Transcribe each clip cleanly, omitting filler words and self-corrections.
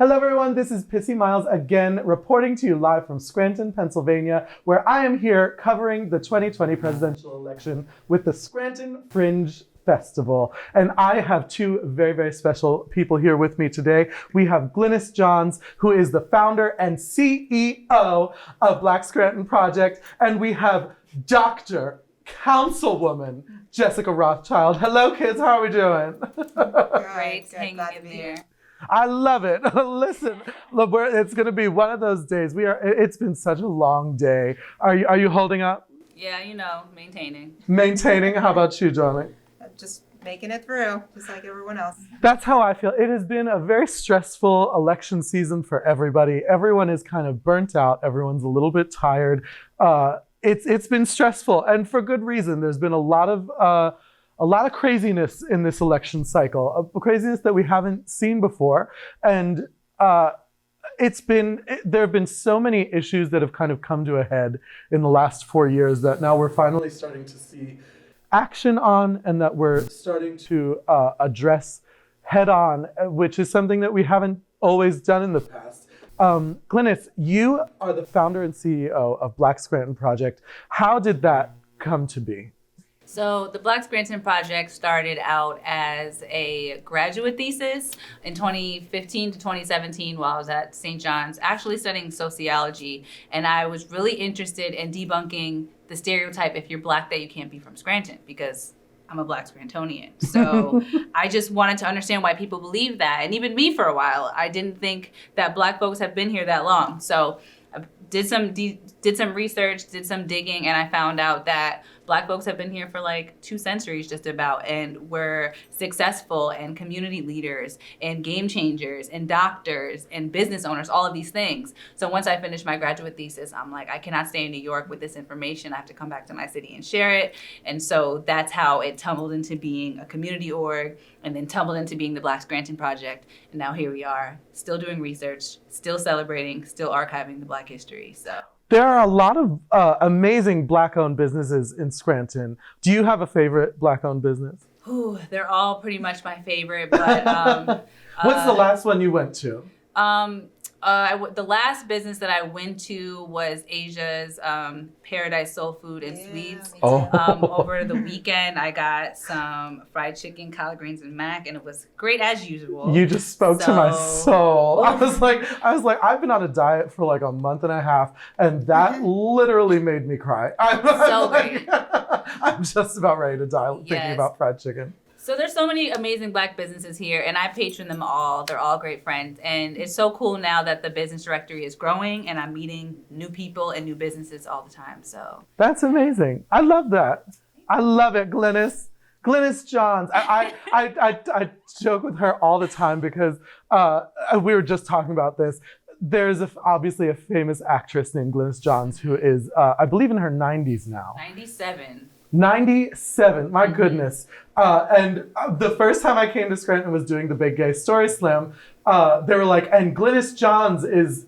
Hello everyone, this is Pissi Myles again, reporting to you live from Scranton, Pennsylvania, where I am here covering the 2020 presidential election with the Scranton Fringe Festival. And I have two very, very special people here with me today. We have Glynis Johns, who is the founder and CEO of Black Scranton Project, and we have Dr. Councilwoman Jessica Rothchild. Hello kids, how are we doing? Great, hanging in there. I love it. Listen, look, it's going to be one of those days. It's been such a long day. Are you holding up? Yeah, you know, maintaining. Maintaining? How about you, darling? Just making it through, just like everyone else. That's how I feel. It has been a very stressful election season for everybody. Everyone is kind of burnt out. Everyone's a little bit tired. It's been stressful, and for good reason. There's been a lot of craziness in this election cycle, a craziness that we haven't seen before. And there have been so many issues that have kind of come to a head in the last 4 years that now we're finally starting to see action on, and that we're starting to address head on, which is something that we haven't always done in the past. Glynis, you are the founder and CEO of Black Scranton Project. How did that come to be? So the Black Scranton Project started out as a graduate thesis in 2015 to 2017 while I was at St. John's, actually studying sociology. And I was really interested in debunking the stereotype, if you're Black, that you can't be from Scranton, because I'm a Black Scrantonian. So I just wanted to understand why people believe that. And even me for a while, I didn't think that Black folks have been here that long. So I did some research, did some digging, and I found out that Black folks have been here for like 2 centuries just about, and we're successful and community leaders and game changers and doctors and business owners, all of these things. So once I finished my graduate thesis, I'm like, I cannot stay in New York with this information. I have to come back to my city and share it. And so that's how it tumbled into being a community org, and then tumbled into being the Black Scranton Project. And now here we are, still doing research, still celebrating, still archiving the Black history. So there are a lot of amazing Black-owned businesses in Scranton. Do you have a favorite Black-owned business? Ooh, they're all pretty much my favorite, but what's the last one you went to? The last business that I went to was Asia's Paradise Soul Food and Sweets. Over the weekend, I got some fried chicken, collard greens, and mac, and it was great as usual. You just spoke to my soul. I was like, I've been on a diet for like a month and a half, and that literally made me cry. Great. I'm just about ready to die thinking about fried chicken. So there's so many amazing Black businesses here, and I patron them all. They're all great friends. And it's so cool now that the business directory is growing, and I'm meeting new people and new businesses all the time. So that's amazing. I love that. I love it, Glynis. Glynis Johns. I joke with her all the time because we were just talking about this. There's obviously a famous actress named Glynis Johns who is, I believe, in her 90s now. 97, my goodness. And the first time I came to Scranton was doing the Big Gay Story Slam. They were like, and Glynis Johns is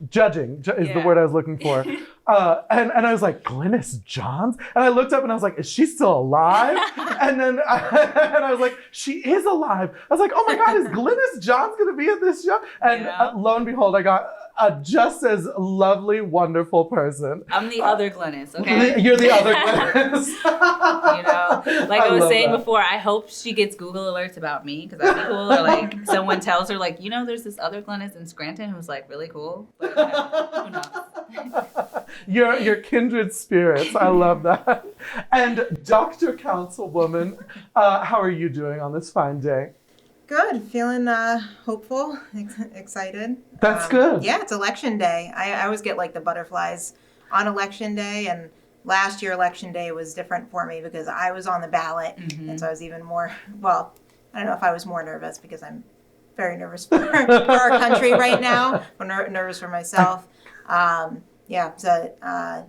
judging, is the word I was looking for. And I was like, Glynis Johns? And I looked up and I was like, is she still alive? And then I was like, she is alive. I was like, oh my God, is Glynis Johns gonna be at this show? And lo and behold, I got a just as lovely, wonderful person. I'm the other Glynis, okay? You're the other Glynis. You know, like I was saying before, I hope she gets Google alerts about me, because that'd be cool. Or like someone tells her, like, you know, there's this other Glynis in Scranton who's like really cool. But who knows? You're kindred spirits. I love that. And Dr. Councilwoman, how are you doing on this fine day? Good, feeling hopeful, excited. That's good. Yeah, it's election day. I always get like the butterflies on election day, and last year election day was different for me because I was on the ballot, and so I was even more, well, I don't know if I was more nervous because I'm very nervous for our country right now. I'm nervous for myself. Yeah, so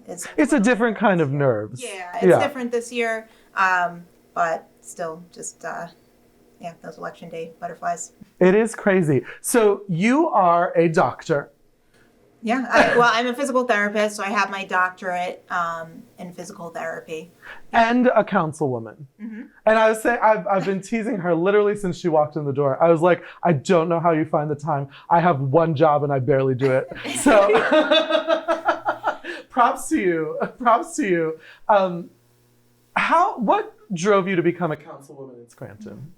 it's a different kind of nerves. Yeah, it's different this year, but still just those election day butterflies. It is crazy. So you are a doctor. Yeah, I'm a physical therapist, so I have my doctorate in physical therapy. And a councilwoman. Mm-hmm. And I was saying, I've been teasing her literally since she walked in the door. I was like, I don't know how you find the time. I have one job and I barely do it. So props to you. Props to you. What drove you to become a councilwoman in Scranton?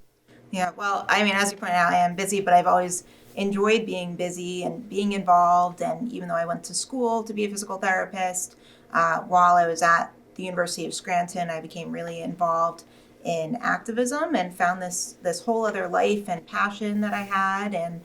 Yeah, well, I mean, as you pointed out, I am busy, but I've always enjoyed being busy and being involved. And even though I went to school to be a physical therapist, while I was at the University of Scranton, I became really involved in activism and found this whole other life and passion that I had, and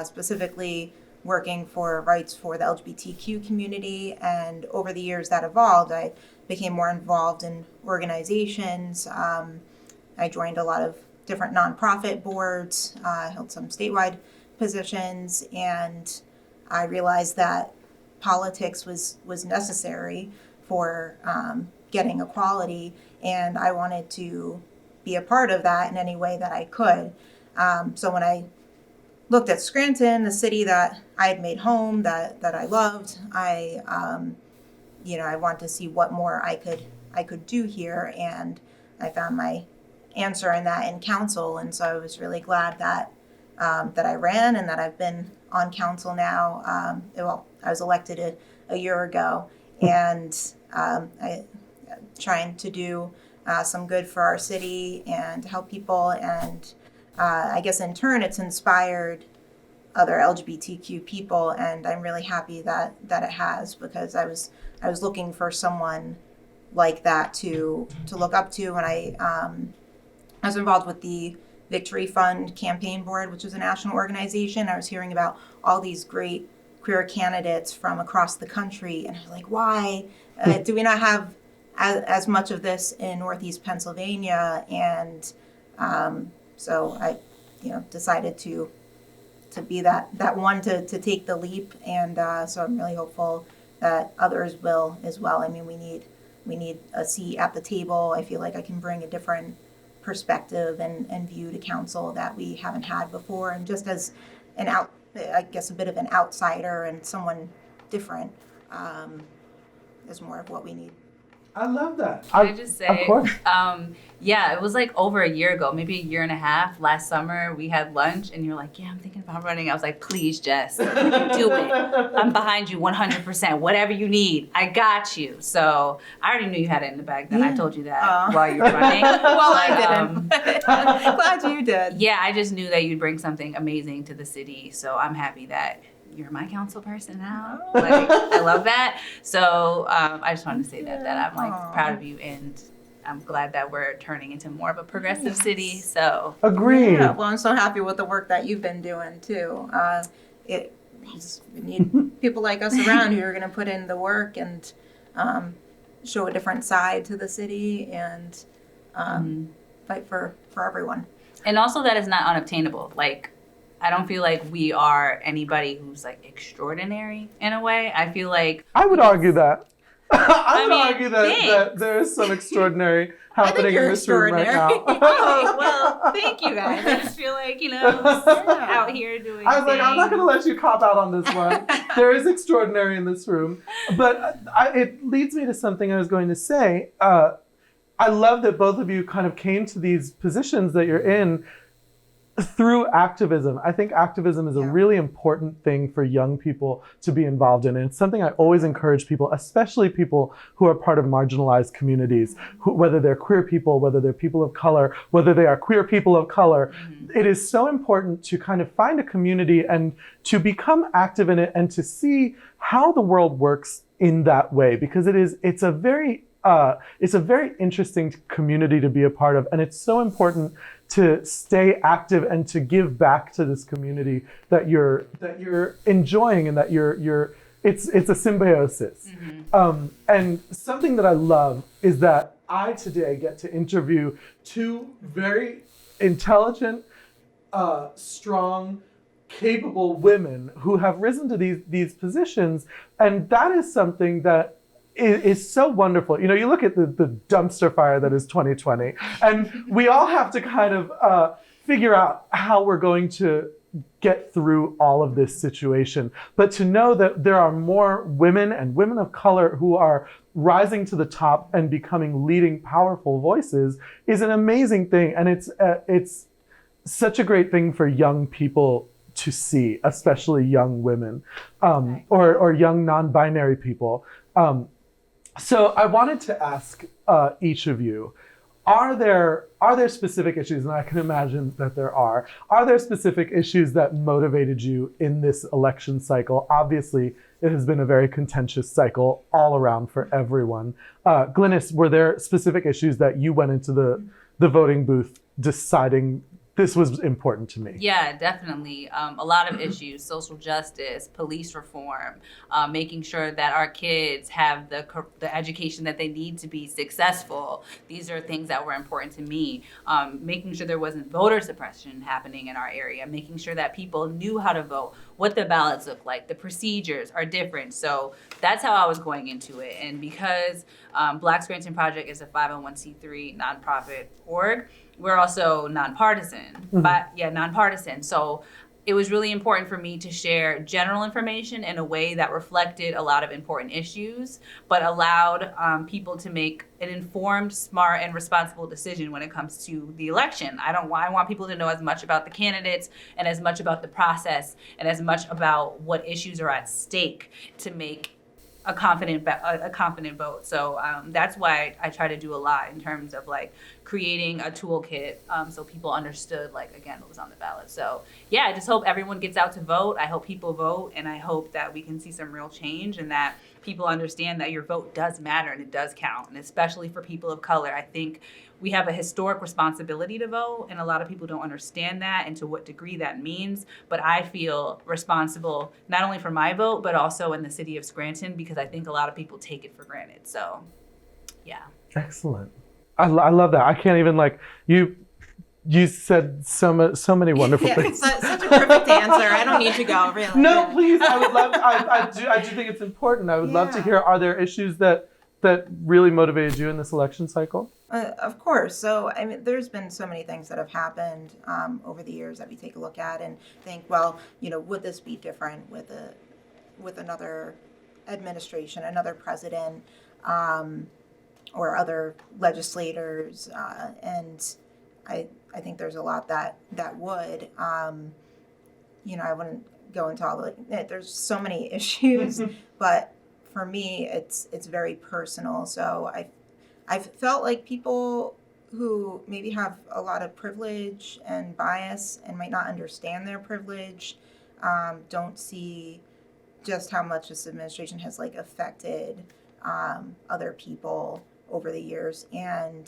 specifically working for rights for the LGBTQ community. And over the years that evolved, I became more involved in organizations. I joined a lot of different nonprofit boards, held some statewide positions, and I realized that politics was necessary for getting equality, and I wanted to be a part of that in any way that I could. So when I looked at Scranton, the city that I had made home, that I loved, I wanted to see what more I could do here, and I found my answer in that in council. And so I was really glad that I ran and that I've been on council now. I was elected a year ago, and I trying to do some good for our city and to help people. And I guess in turn, it's inspired other LGBTQ people, and I'm really happy that it has, because I was looking for someone like that to look up to. And I was involved with the Victory Fund Campaign Board, which is a national organization. I was hearing about all these great queer candidates from across the country, and I was like, why do we not have as much of this in Northeast Pennsylvania? And so I decided to be that one to take the leap, and so I'm really hopeful that others will as well. I mean, we need a seat at the table. I feel like I can bring a different perspective and view to council that we haven't had before, and just as a bit of an outsider and someone different is more of what we need. I love that. Can I just say, of course. Yeah, it was like over a year ago, maybe a year and a half. Last summer, we had lunch, and you're like, yeah, I'm thinking about running. I was like, please, Jess, do it. I'm behind you 100%. Whatever you need, I got you. So I already knew you had it in the bag. Then I told you that while you were running. Well, I didn't. Glad you did. Yeah, I just knew that you'd bring something amazing to the city. So I'm happy that you're my council person now. Like, I love that. So I just wanted to say that I'm like proud of you, and I'm glad that we're turning into more of a progressive city. So agreed. Yeah, well, I'm so happy with the work that you've been doing too. We need people like us around who are going to put in the work and show a different side to the city, and fight for everyone. And also that is not unobtainable. Like, I don't feel like we are anybody who's like extraordinary in a way. I feel like I would argue that. I would mean, argue that there is some extraordinary happening in this room right now. Okay, well, thank you guys. I just feel like, out here doing I was like, I'm not going to let you cop out on this one. There is extraordinary in this room. But it leads me to something I was going to say. I love that both of you kind of came to these positions that you're in through activism. I think activism is a really important thing for young people to be involved in. And it's something I always encourage people, especially people who are part of marginalized communities, whether they're queer people, whether they're people of color, whether they are queer people of color. It is so important to kind of find a community and to become active in it and to see how the world works in that way, because it's a very interesting community to be a part of. And it's so important to stay active and to give back to this community that you're enjoying, and that it's a symbiosis. And something that I love is that I today get to interview two very intelligent, strong, capable women who have risen to these positions, and that is something that is so wonderful. You look at the dumpster fire that is 2020, and we all have to kind of figure out how we're going to get through all of this situation. But to know that there are more women and women of color who are rising to the top and becoming leading, powerful voices is an amazing thing. And it's such a great thing for young people to see, especially young women, or young non-binary people. So I wanted to ask each of you, are there specific issues, and I can imagine that there are there specific issues that motivated you in this election cycle? Obviously, it has been a very contentious cycle all around for everyone. Glynis, were there specific issues that you went into the voting booth deciding this was important to me? Yeah, definitely. A lot of issues: social justice, police reform, making sure that our kids have the education that they need to be successful. These are things that were important to me. Making sure there wasn't voter suppression happening in our area, making sure that people knew how to vote, what the ballots look like, the procedures are different. So that's how I was going into it. And because Black Scranton Project is a 501c3 nonprofit org, we're also nonpartisan, nonpartisan. So it was really important for me to share general information in a way that reflected a lot of important issues, but allowed people to make an informed, smart, and responsible decision when it comes to the election. I want people to know as much about the candidates and as much about the process and as much about what issues are at stake to make a confident vote. So that's why I try to do a lot in terms of like creating a toolkit so people understood, like, again, what was on the ballot. So yeah, I just hope everyone gets out to vote. I hope people vote, and I hope that we can see some real change and that people understand that your vote does matter and it does count. And especially for people of color, I think we have a historic responsibility to vote, and a lot of people don't understand that and to what degree that means. But I feel responsible not only for my vote, but also in the city of Scranton, because I think a lot of people take it for granted. So, yeah. Excellent. I love that. I can't even you said so many wonderful things. Such a perfect answer. I don't need to go, really. No, please. I would love. I do think it's important. I would love to hear. Are there issues that really motivated you in this election cycle? Of course. So, I mean, there's been so many things that have happened over the years that we take a look at and think, well, would this be different with another administration, another president, or other legislators? And I think there's a lot that would. I wouldn't go into all there's so many issues, but for me, it's very personal. So I've felt like people who maybe have a lot of privilege and bias and might not understand their privilege don't see just how much this administration has affected other people over the years. And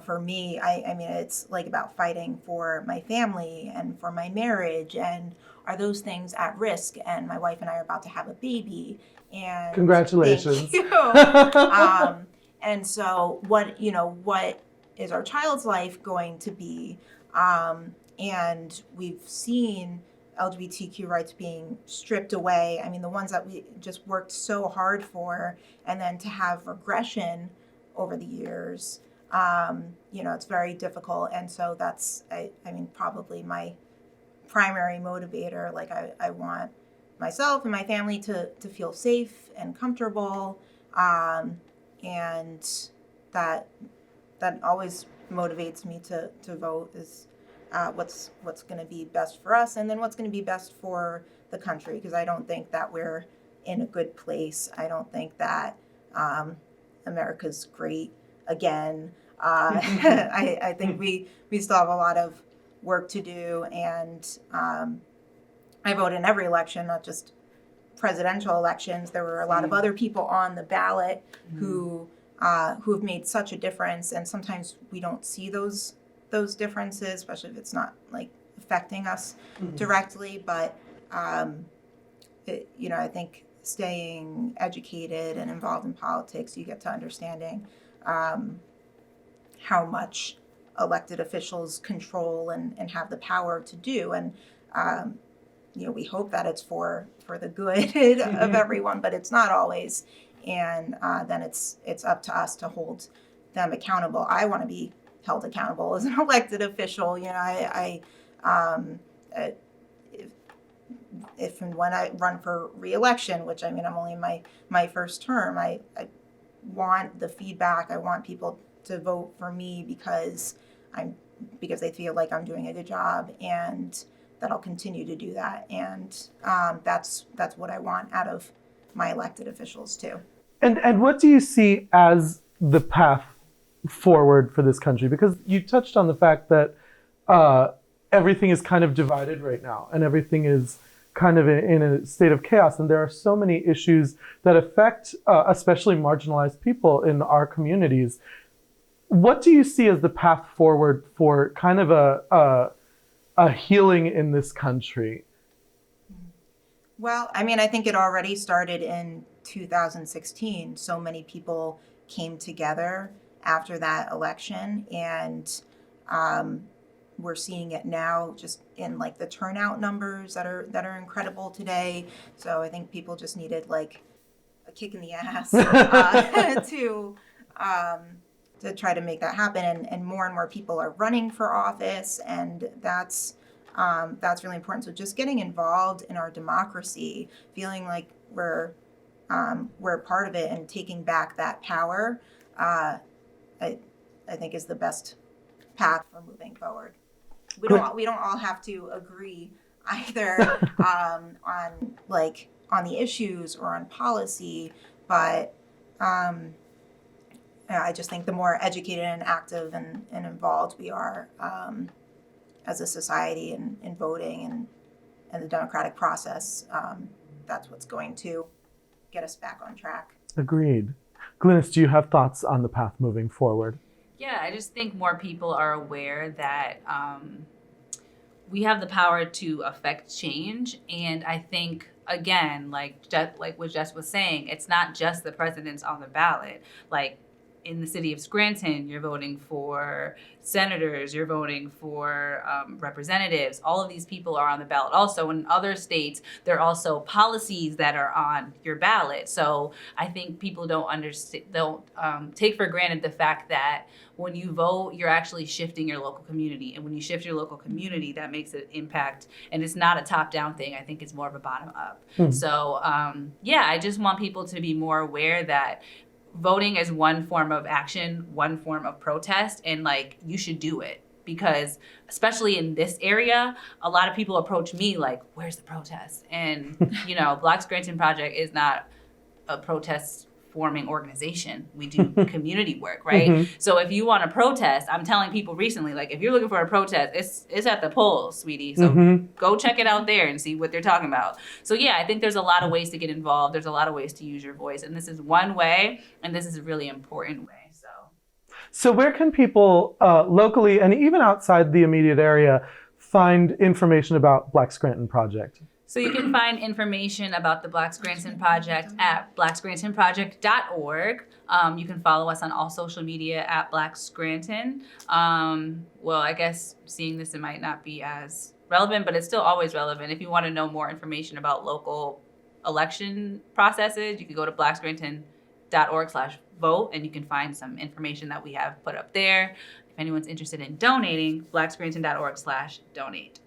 for me, I mean, it's about fighting for my family and for my marriage, and are those things at risk? And my wife and I are about to have a baby. And congratulations. Thank you. And so what is our child's life going to be? And we've seen LGBTQ rights being stripped away. I mean, the ones that we just worked so hard for, and then to have regression over the years, it's very difficult. And so that's, I mean, probably my primary motivator. I want myself and my family to feel safe and comfortable. And that always motivates me to vote is what's going to be best for us, and then what's going to be best for the country, because I don't think that we're in a good place. I don't think that America's great again. I think we still have a lot of work to do, and I vote in every election, not just presidential elections. There were a lot of other people on the ballot who have made such a difference, and sometimes we don't see those differences, especially if it's not affecting us directly. But I think staying educated and involved in politics, you get to understanding how much elected officials control and have the power to do. And we hope that it's for the good of everyone, but it's not always. And then it's up to us to hold them accountable. I want to be held accountable as an elected official. You know, if and when I run for re-election, which I mean, I'm only in my first term, I want the feedback. I want people to vote for me because they feel like I'm doing a good job, and that I'll continue to do that. And that's what I want out of my elected officials too. And what do you see as the path forward for this country? Because you touched on the fact that everything is kind of divided right now, and everything is kind of in a state of chaos. And there are so many issues that affect especially marginalized people in our communities. What do you see as the path forward for kind of a healing in this country? Well, I mean, I think it already started in 2016. So many people came together after that election, and we're seeing it now just in like the turnout numbers that are incredible today. So I think people just needed like a kick in the ass to try to make that happen, and more people are running for office, and that's really important. So just getting involved in our democracy, feeling like we're a part of it, and taking back that power, I think is the best path for moving forward. We don't all have to agree either on the issues or on policy, but I just think the more educated and active and involved we are as a society in voting and the democratic process, that's what's going to get us back on track. Agreed. Glynis, do you have thoughts on the path moving forward? Yeah, I just think more people are aware that we have the power to affect change. And I think, again, like what Jess was saying, it's not just the presidents on the ballot. Like in the city of Scranton, you're voting for senators, you're voting for representatives. All of these people are on the ballot. Also, in other states, there are also policies that are on your ballot. So I think people don't take for granted the fact that when you vote, you're actually shifting your local community. And when you shift your local community, that makes an impact. And it's not a top-down thing. I think it's more of a bottom-up. So, I just want people to be more aware that voting is one form of action, one form of protest, and like you should do it, because especially in this area, a lot of people approach me like, where's the protest? And Black Scranton Project is not a protest forming organization. We do community work, right? Mm-hmm. So if you want to protest, I'm telling people recently, like if you're looking for a protest, it's at the polls, sweetie. So go check it out there and see what they're talking about. So yeah, I think there's a lot of ways to get involved. There's a lot of ways to use your voice. And this is one way, and this is a really important way. So where can people locally and even outside the immediate area find information about Black Scranton Project? So you can find information about the Black Scranton Project at blackscrantonproject.org. You can follow us on all social media at Black Scranton. I guess seeing this, it might not be as relevant, but it's still always relevant. If you want to know more information about local election processes, you can go to blackscranton.org/vote, and you can find some information that we have put up there. If anyone's interested in donating, blackscranton.org/donate.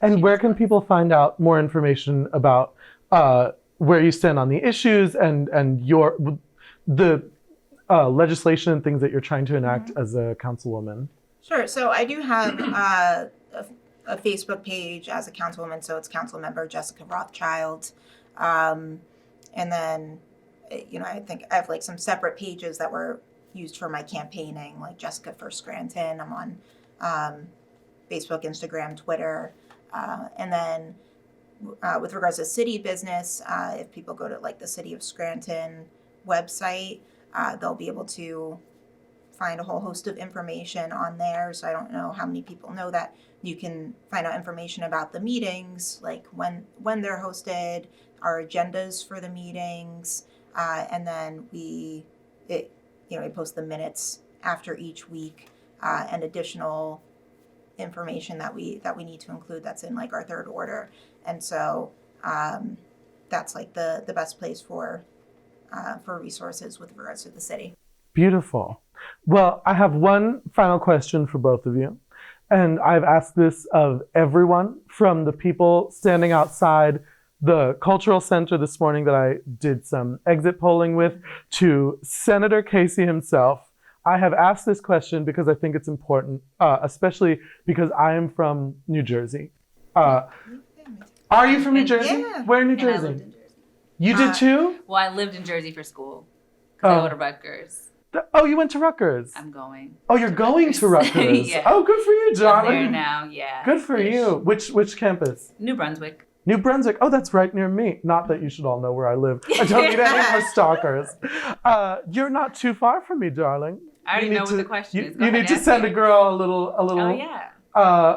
And where can people find out more information about where you stand on the issues and the legislation and things that you're trying to enact as a councilwoman? Sure. So I do have a Facebook page as a councilwoman. So it's Councilmember Jessica Rothchild. And then, I think I have like some separate pages that were used for my campaigning, like Jessica for Scranton. I'm on Facebook, Instagram, Twitter. And then with regards to city business, if people go to like the City of Scranton website, they'll be able to find a whole host of information on there. So I don't know how many people know that. You can find out information about the meetings, like when they're hosted, our agendas for the meetings, and then we post the minutes after each week, and additional information that we need to include that's in like our third order. And so that's like the best place for resources with regards to the city. Beautiful. Well, I have one final question for both of you. And I've asked this of everyone, from the people standing outside the Cultural Center this morning that I did some exit polling with, to Senator Casey himself. I have asked this question because I think it's important, especially because I am from New Jersey. Are you from New Jersey? Yeah. Where in New And I Jersey? lived in Jersey. You did too? Well, I lived in Jersey for school because I go to Rutgers. Oh, you went to Rutgers. I'm going. Oh, you're going to Rutgers. Yeah. Oh, good for you, I'm darling. there now, yeah. Good for you. Which campus? New Brunswick. New Brunswick. Oh, that's right near me. Not that you should all know where I live. I don't need any more stalkers. You're not too far from me, darling. I already You know need what to- the question is. Go You ahead, need to ask send me. a girl a little Oh, yeah.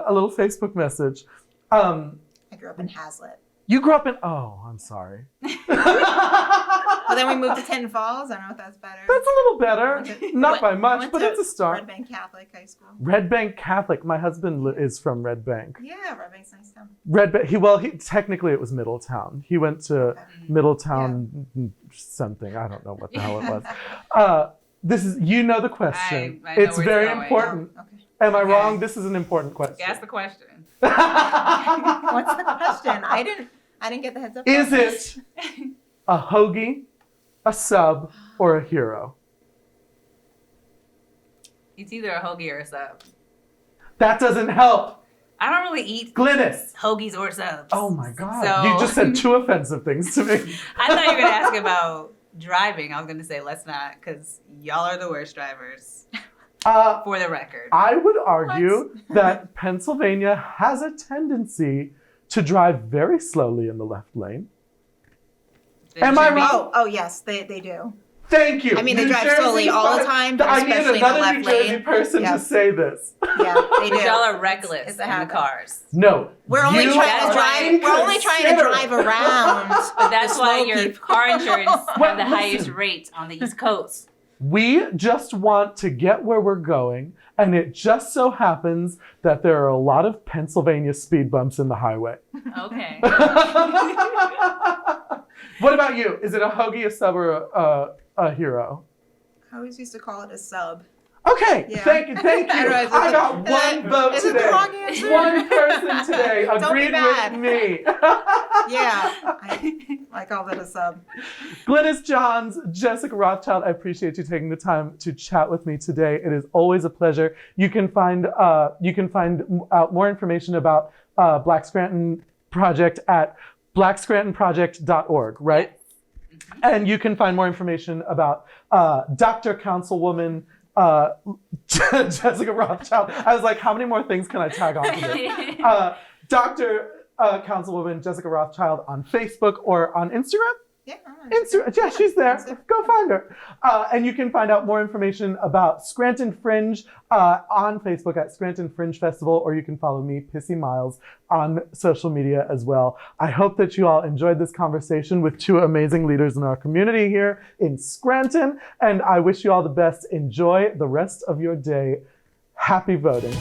a little Facebook message. I grew up in Hazlitt. You grew up in. Oh, I'm sorry. But then we moved to Tin Falls. I don't know if that's better. That's a little better. Not by I much, went but to it's a start. Red Bank Catholic High School. Red Bank Catholic. My husband is from Red Bank. Yeah, Red Bank's nice town. Red Bank. He technically it was Middletown. He went to Middletown something. I don't know what the hell it was. This is the question. I know It's where very it's going. important. Oh, okay. Am I Okay. wrong? This is an important question. Ask the question. What's the question? I didn't get the heads up. Is it a hoagie, a sub, or a hero? It's either a hoagie or a sub. That doesn't help. I don't really eat Glynis. hoagies or subs. Oh my God. So- You just said two offensive things to me. I thought you were going to ask about driving. I was going to say, let's not, because y'all are the worst drivers, for the record. I would argue that Pennsylvania has a tendency to drive very slowly in the left lane. Am I Jimmy- wrong? Oh yes, they do. Thank you. I mean, they New drive Jersey slowly all the fire- time, but I need especially in the another left New Jersey lane. person to Yes. say this. Yeah, they do. Because y'all are reckless It's in a the habit. cars. No. We're only you trying are to drive. We're only trying to drive inconsiderate. around. But that's the why slow your people. car insurance Well, have the highest listen. rates on the East Coast. We just want to get where we're going, and it just so happens that there are a lot of Pennsylvania speed bumps in the highway. Okay. What about you? Is it a hoagie, a sub, or a hero? I always used to call it a sub. Okay, Yeah. thank you. I don't know, I is it- got is one it- vote is it the today. wrong answer? One person today Don't be agreed mad. with me. Yeah, I called it a sub. Glynis Johns, Jessica Rothchild, I appreciate you taking the time to chat with me today. It is always a pleasure. You can find out more information about Black Scranton Project at blackscrantonproject.org, right? And you can find more information about Dr. Councilwoman Jessica Rothchild. I was like, how many more things can I tag on to this? Dr. Councilwoman Jessica Rothchild on Facebook or on Instagram? Yeah, I'm on Instagram. Yeah, she's there. Insta. Go find her. And you can find out more information about Scranton Fringe on Facebook at Scranton Fringe Festival, or you can follow me, Pissi Myles, on social media as well. I hope that you all enjoyed this conversation with two amazing leaders in our community here in Scranton, and I wish you all the best. Enjoy the rest of your day. Happy voting.